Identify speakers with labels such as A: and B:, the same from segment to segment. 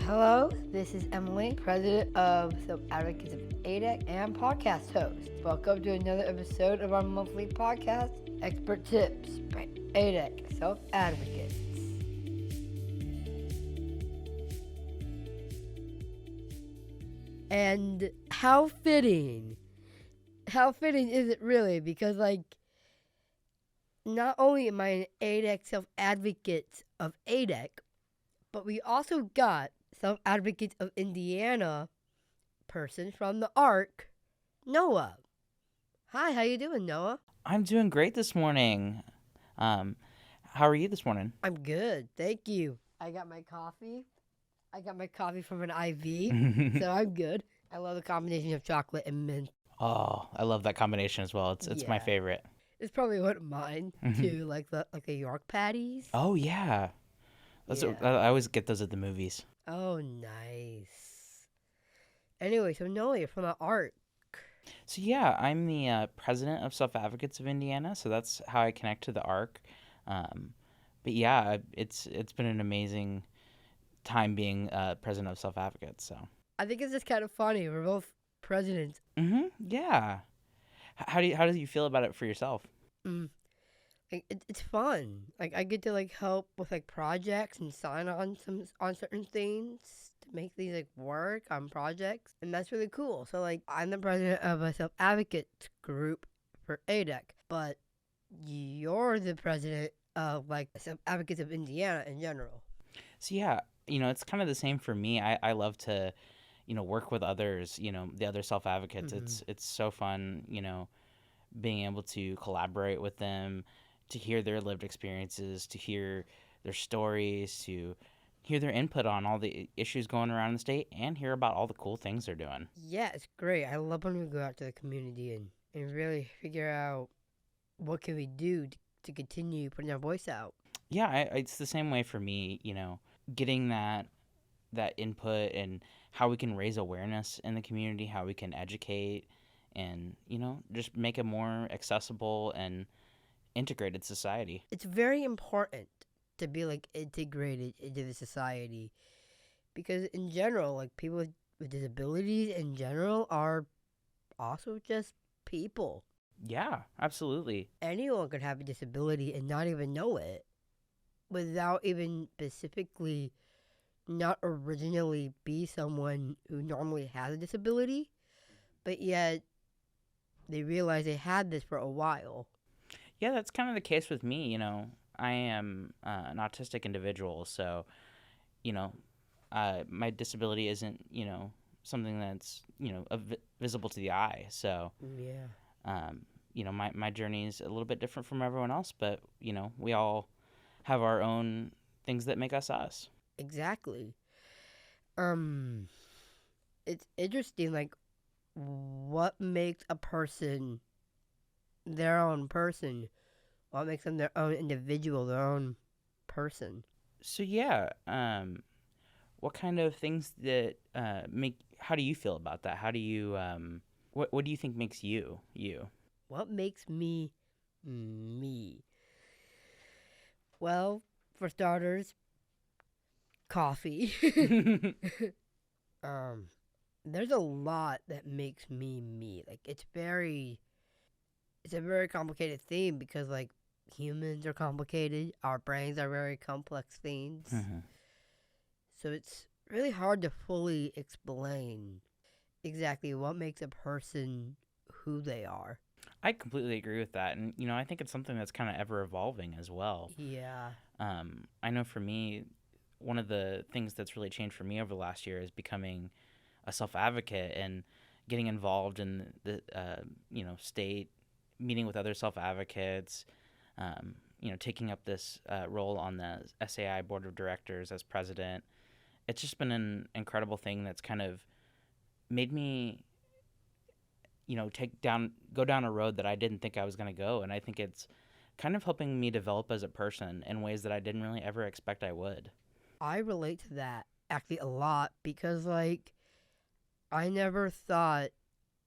A: Hello, this is Emily, president of Self Advocates of ADEC and podcast host. Welcome to another episode of our monthly podcast, Expert Tips by ADEC Self Advocates. And how fitting is it really? Because not only am I an ADEC Self Advocates of ADEC, but we also got Self Advocates of Indiana person from the ARC, Noah. Hi, how you doing, Noah?
B: I'm doing great this morning. How are you this morning?
A: I'm good, thank you. I got my coffee from an IV, so I'm good. I love the combination of chocolate and mint.
B: Oh, I love that combination as well. It's my favorite.
A: It's probably one of mine too, like the York patties.
B: Oh yeah, I always get those at the movies.
A: Oh, nice. Anyway, so Noah, you're from the ARC.
B: So yeah, I'm the president of Self Advocates of Indiana. So that's how I connect to the ARC. But yeah, it's been an amazing time being president of Self Advocates. So
A: I think it's just kind of funny. We're both presidents.
B: Yeah. How do you feel about it for yourself?
A: It's fun. I get to help with projects and sign on certain things to make these work on projects, and that's really cool. So I'm the president of a self advocates group for ADEC, but you're the president of self advocates of Indiana in general.
B: So yeah, it's kind of the same for me. I love to, work with others. The other self advocates. It's so fun. Being able to collaborate with them, to hear their lived experiences, to hear their stories, to hear their input on all the issues going around the state, and hear about all the cool things they're doing.
A: Yeah, it's great. I love when we go out to the community and really figure out what can we do to continue putting our voice out.
B: Yeah, it's the same way for me, getting that input and how we can raise awareness in the community, how we can educate and, just make a more accessible and integrated society.
A: It's very important to be integrated into the society because in general, people with disabilities in general are also just people.
B: Yeah, absolutely.
A: Anyone could have a disability and not even know it without even specifically not originally be someone who normally has a disability, but yet they realize they had this for a while.
B: Yeah, that's kind of the case with me. I am an autistic individual, so, my disability isn't, something that's, visible to the eye. So,
A: yeah.
B: My journey is a little bit different from everyone else, but, we all have our own things that make us us.
A: Exactly. It's interesting, what makes a person their own person? What makes them their own individual, their own person?
B: So yeah, what kind of things that how do you feel about that? How do you what do you think makes you you?
A: What makes me me? Well, for starters, coffee. There's a lot that makes me me. It's a very complicated theme because humans are complicated. Our brains are very complex things. So it's really hard to fully explain exactly what makes a person who they are.
B: I completely agree with that. And, I think it's something that's kind of ever evolving as well.
A: Yeah.
B: I know for me, one of the things that's really changed for me over the last year is becoming a self-advocate and getting involved in the, state, meeting with other self-advocates, taking up this role on the SAI board of directors as president. It's just been an incredible thing that's kind of made me, go down a road that I didn't think I was going to go. And I think it's kind of helping me develop as a person in ways that I didn't really ever expect I would.
A: I relate to that actually a lot because I never thought,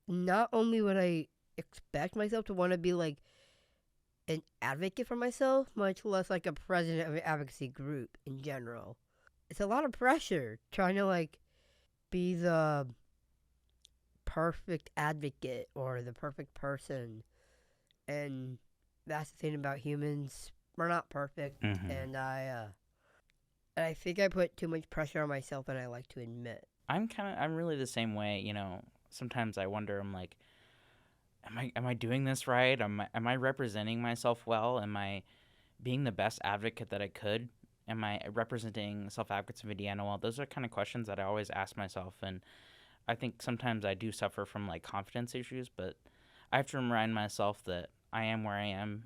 A: not only would I expect myself to want to be an advocate for myself, much less a president of an advocacy group in general. it's a lot of pressure trying to like be the perfect advocate or the perfect person. And that's the thing about humans. We're not perfect,
B: Hmm.
A: and I think I put too much pressure on myself than I like to admit.
B: I'm really the same way. Sometimes I wonder. I'm like, am I doing this right? Am I representing myself well? Am I being the best advocate that I could? Am I representing Self Advocates of Indiana well? Those are kind of questions that I always ask myself, and I think sometimes I do suffer from like confidence issues, but I have to remind myself that I am where I am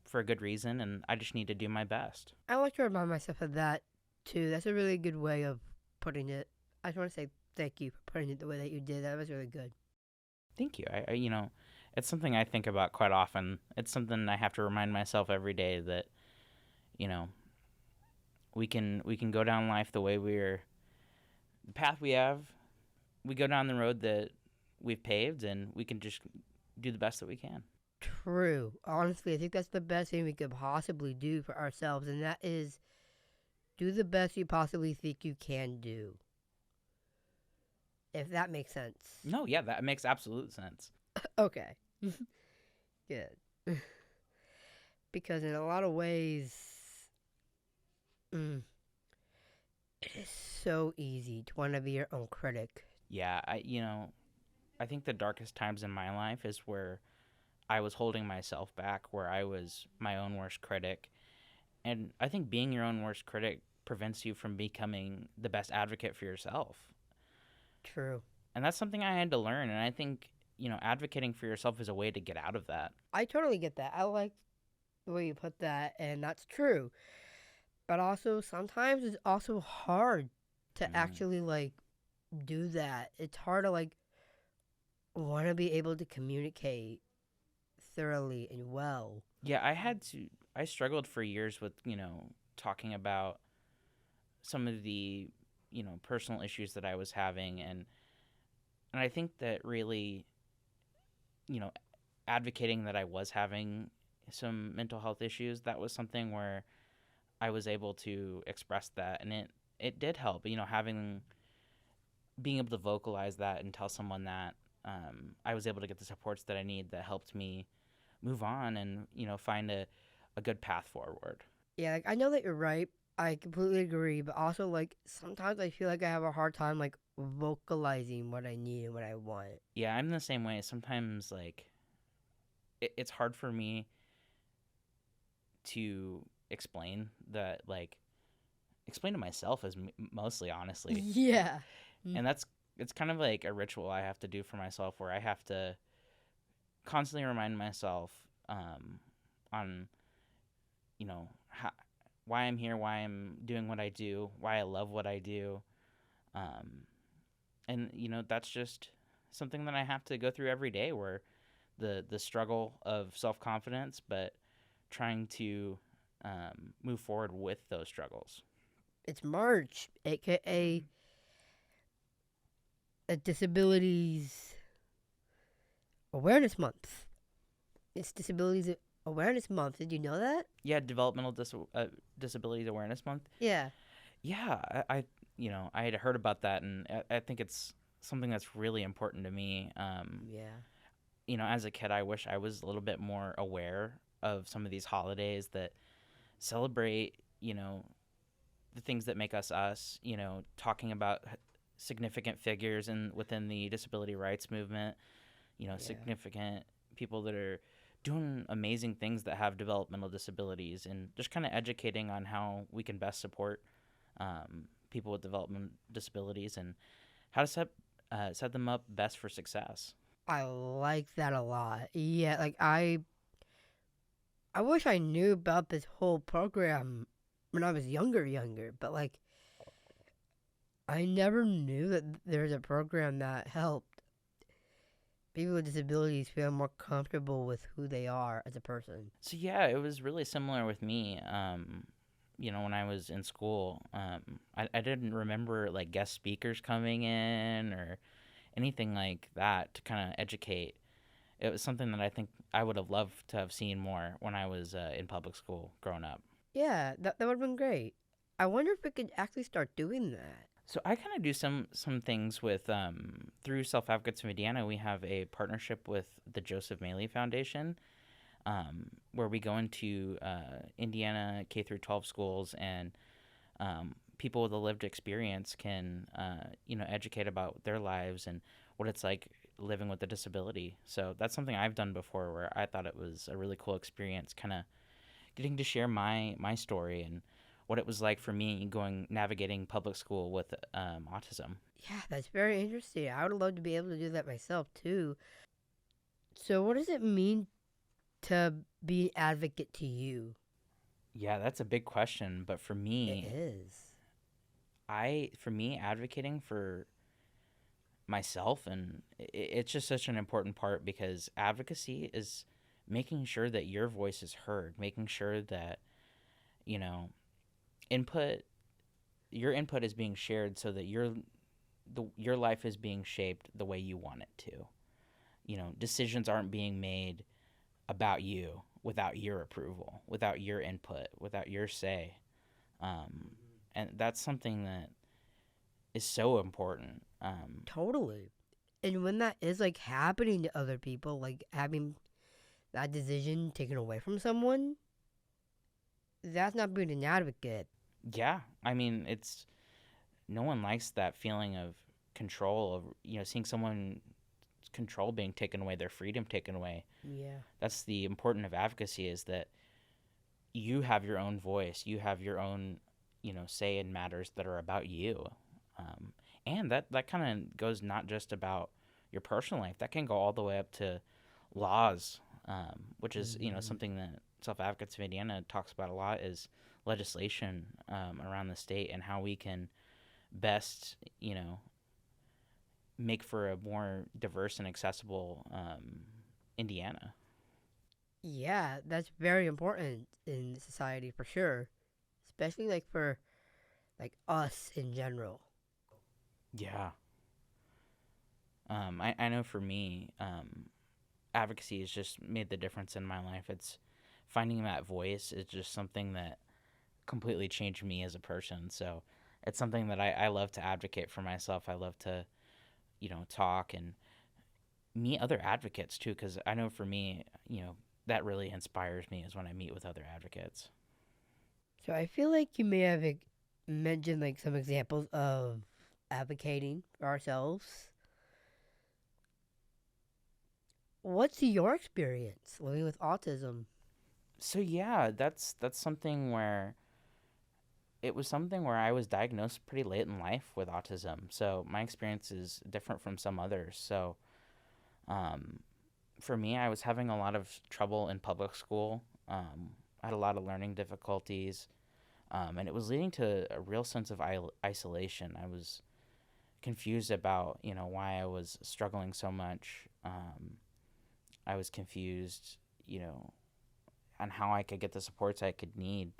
B: for a good reason, and I just need to do my best.
A: I like to remind myself of that too. That's a really good way of putting it. I just want to say thank you for putting it the way that you did. That was really good.
B: Thank you. It's something I think about quite often. It's something I have to remind myself every day that you know we can go down life the path we have. We go down the road that we've paved, and we can just do the best that we can.
A: True. Honestly, I think that's the best thing we could possibly do for ourselves, and that is do the best you possibly think you can do. If that makes sense.
B: No, yeah, that makes absolute sense.
A: Okay. Good. Because in a lot of ways, mm, it is so easy to want to be your own critic.
B: Yeah, I think the darkest times in my life is where I was holding myself back, where I was my own worst critic. And I think being your own worst critic prevents you from becoming the best advocate for yourself.
A: True.
B: And that's something I had to learn. And I think, advocating for yourself is a way to get out of that.
A: I totally get that. I like the way you put that, and that's true. But also, sometimes it's also hard to
B: Mm.
A: actually like do that. It's hard to like want to be able to communicate thoroughly and well.
B: Yeah, I struggled for years with, talking about some of the, personal issues that I was having. And I think that really, you know, advocating that I was having some mental health issues, that was something where I was able to express that, and it did help. Having being able to vocalize that and tell someone that, I was able to get the supports that I need that helped me move on and find a good path forward.
A: Yeah, like, I know that you're right. I completely agree, but also like sometimes I feel like I have a hard time like vocalizing what I need and what I want.
B: Yeah, I'm the same way. Sometimes like it's hard for me to explain that, like explain to myself as mostly honestly.
A: Yeah. Mm.
B: And it's kind of like a ritual I have to do for myself, where I have to constantly remind myself, on how, why I'm here, why I'm doing what I do, why I love what I do. um, and that's just something that I have to go through every day, where the struggle of self-confidence, but trying to move forward with those struggles.
A: It's March, aka a Disabilities Awareness Month. It's Disabilities Awareness Month. Did you know that?
B: Yeah, Disabilities Awareness Month.
A: Yeah.
B: Yeah, I had heard about that, and I think it's something that's really important to me.
A: Yeah.
B: As a kid, I wish I was a little bit more aware of some of these holidays that celebrate, the things that make us us. Talking about significant figures within the disability rights movement.
A: Yeah.
B: Significant people that are doing amazing things that have developmental disabilities, and just kind of educating on how we can best support people with developmental disabilities, and how to set them up best for success.
A: I like that a lot. Yeah, like I wish I knew about this whole program when I was younger, but like I never knew that there's a program that helped people with disabilities feel more comfortable with who they are as a person.
B: So yeah, it was really similar with me. When I was in school, I didn't remember like guest speakers coming in or anything like that to kind of educate. It was something that I think I would have loved to have seen more when I was in public school growing up.
A: Yeah, that would have been great. I wonder if we could actually start doing that.
B: So I kind of do some things with through Self Advocates of Indiana. We have a partnership with the Joseph Maley Foundation, where we go into Indiana K through 12 schools, and people with a lived experience can educate about their lives and what it's like living with a disability. So that's something I've done before, where I thought it was a really cool experience, kind of getting to share my story and what it was like for me going navigating public school with autism.
A: Yeah, that's very interesting. I would love to be able to do that myself too. So, what does it mean to be an advocate to you?
B: Yeah, that's a big question, but for
A: It
B: me,
A: is.
B: advocating for myself, and it's just such an important part, because advocacy is making sure that your voice is heard, making sure that you know input your input is being shared, so that your life is being shaped the way you want it to. Decisions aren't being made about you without your approval, without your input, without your say. um, and that's something that is so important.
A: Totally. And when that is like happening to other people, like having that decision taken away from someone, that's not being an advocate.
B: Yeah, I mean, it's no one likes that feeling of control, of seeing someone control being taken away, their freedom taken away.
A: Yeah.
B: That's the important of advocacy, is that you have your own voice, you have your own say in matters that are about you. um, and that kind of goes not just about your personal life, that can go all the way up to laws, which is
A: Hmm.
B: something that Self Advocates of Indiana talks about a lot, is legislation around the state, and how we can best make for a more diverse and accessible Indiana.
A: Yeah, that's very important in society for sure, especially like for like us in general.
B: Yeah. I know for me, advocacy has just made the difference in my life. It's finding that voice is just something that completely changed me as a person. So it's something that I love to advocate for myself. I love to, talk and meet other advocates too, because I know for me, that really inspires me, is when I meet with other advocates.
A: So I feel like you may have mentioned like some examples of advocating for ourselves. What's your experience living with autism?
B: So yeah, that's something where it was something where I was diagnosed pretty late in life with autism. So my experience is different from some others. So um, for me, I was having a lot of trouble in public school. I had a lot of learning difficulties, and it was leading to a real sense of isolation. I was confused about why I was struggling so much. I was confused, you know, on how I could get the supports I could need.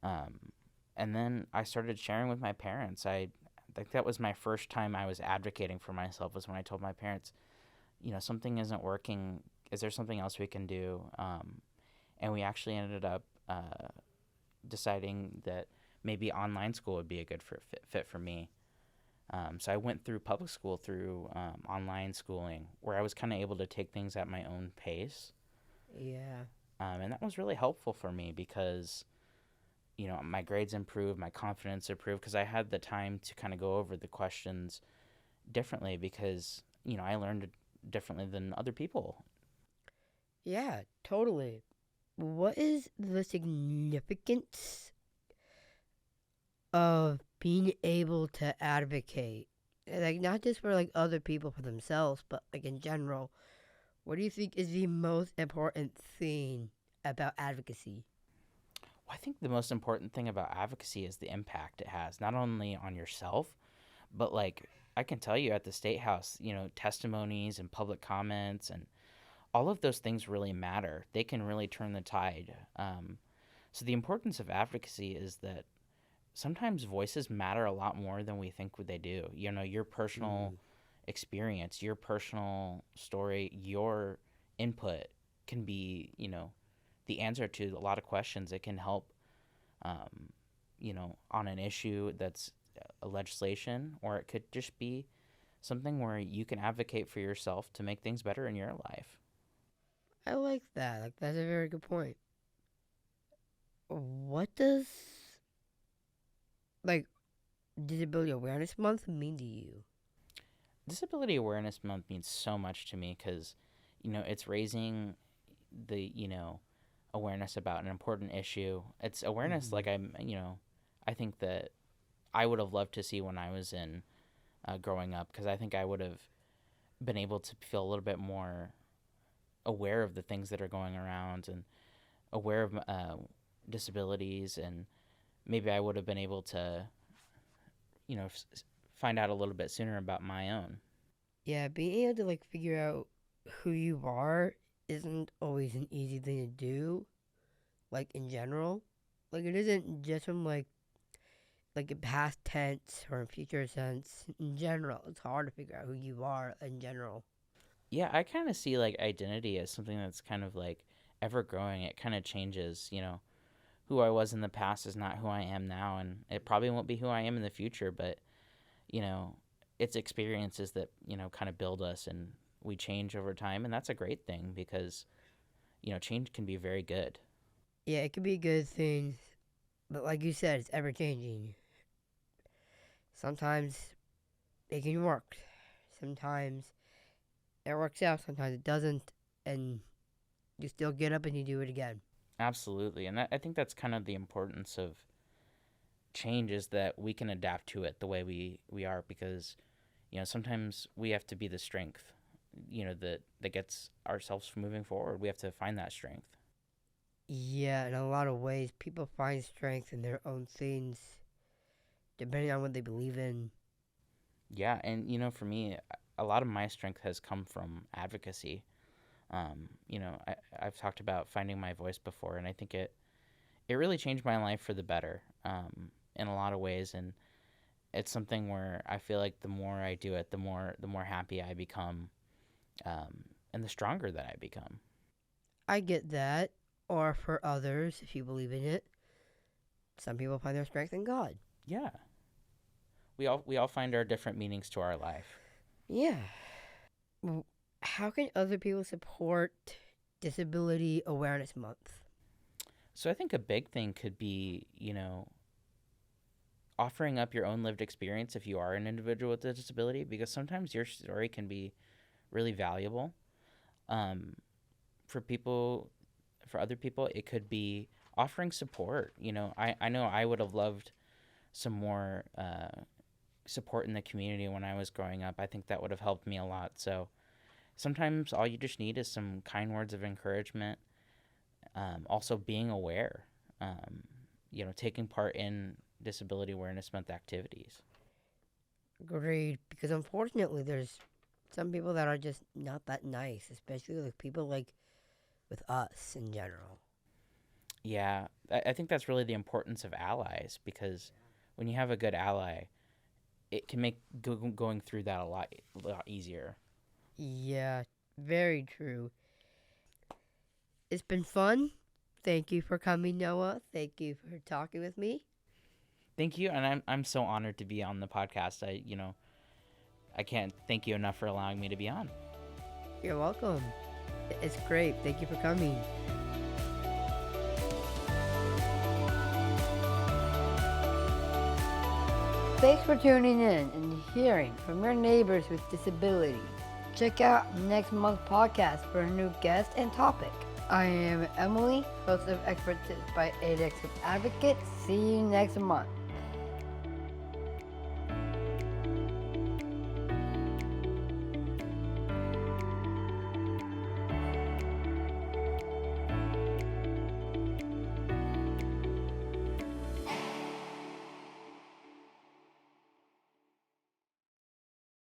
B: Um, and then I started sharing with my parents. I think that was my first time I was advocating for myself, was when I told my parents, something isn't working. Is there something else we can do? And we actually ended up deciding that maybe online school would be a good fit for me. So I went through public school through online schooling, where I was kind of able to take things at my own pace.
A: Yeah.
B: And that was really helpful for me, because my grades improved, my confidence improved, because I had the time to kind of go over the questions differently, because I learned differently than other people.
A: Yeah, totally. What is the significance of being able to advocate? Like not just for like other people for themselves, but like in general. What do you think is the most important thing about advocacy?
B: Well, I think the most important thing about advocacy is the impact it has, not only on yourself, but like I can tell you at the State House, testimonies and public comments and all of those things really matter. They can really turn the tide. So the importance of advocacy is that sometimes voices matter a lot more than we think they do. Your personal
A: Mm.
B: experience, your personal story, your input can be, the answer to a lot of questions. It can help, um, on an issue that's a legislation, or it could just be something where you can advocate for yourself to make things better in your life.
A: I like that. Like, that's a very good point. What does, like, Disability Awareness Month mean to you?
B: Disability Awareness Month means so much to me because, it's raising the, awareness about an important issue. It's awareness like I think that I would have loved to see when I was in growing up, because I think I would have been able to feel a little bit more aware of the things that are going around and aware of disabilities, and maybe I would have been able to, find out a little bit sooner about my own.
A: Yeah, being able to, like, figure out who you are isn't always an easy thing to do, like, in general. Like, it isn't just from, like in past tense or in future tense. In general, it's hard to figure out who you are in general.
B: Yeah, I kind of see like identity as something that's kind of like ever growing. It kind of changes, who I was in the past is not who I am now, and it probably won't be who I am in the future, but you know, it's experiences that, kind of build us, and we change over time, and that's a great thing because, change can be very good.
A: Yeah, it could be a good thing, but like you said, it's ever changing. Sometimes it can work. Sometimes it works out. Sometimes it doesn't, and you still get up and you do it again.
B: Absolutely. And I think that's kind of the importance of change, is that we can adapt to it the way we are, because, sometimes we have to be the strength, that gets ourselves moving forward. We have to find that strength.
A: Yeah, in a lot of ways, people find strength in their own things, depending on what they believe in.
B: Yeah. And, for me, a lot of my strength has come from advocacy. I've talked about finding my voice before, and I think it really changed my life for the better, in a lot of ways. And it's something where I feel like the more I do it, the more happy I become, and the stronger that I become.
A: I get that. Or for others, if you believe in it, some people find their strength in God.
B: Yeah. We all find our different meanings to our life.
A: Yeah. How can other people support Disability Awareness Month?
B: So I think a big thing could be, offering up your own lived experience if you are an individual with a disability, because sometimes your story can be really valuable. For people, for other people, it could be offering support. I know I would have loved some more support in the community when I was growing up. I think that would have helped me a lot. So sometimes all you just need is some kind words of encouragement. Also being aware, taking part in Disability Awareness Month activities.
A: Agreed, because unfortunately there's some people that are just not that nice, especially like people like with us in general.
B: Yeah, I think that's really the importance of allies, because when you have a good ally, it can make going through that a lot easier.
A: Yeah, very true. It's been fun. Thank you for coming, Noah. Thank you for talking with me.
B: Thank you, and I'm so honored to be on the podcast. I can't thank you enough for allowing me to be on.
A: You're welcome. It's great. Thank you for coming. Thanks for tuning in and hearing from your neighbors with disabilities. Check out next month's podcast for a new guest and topic. I am Emily, host of Expert Tips by ADEC Self Advocates. See you next month.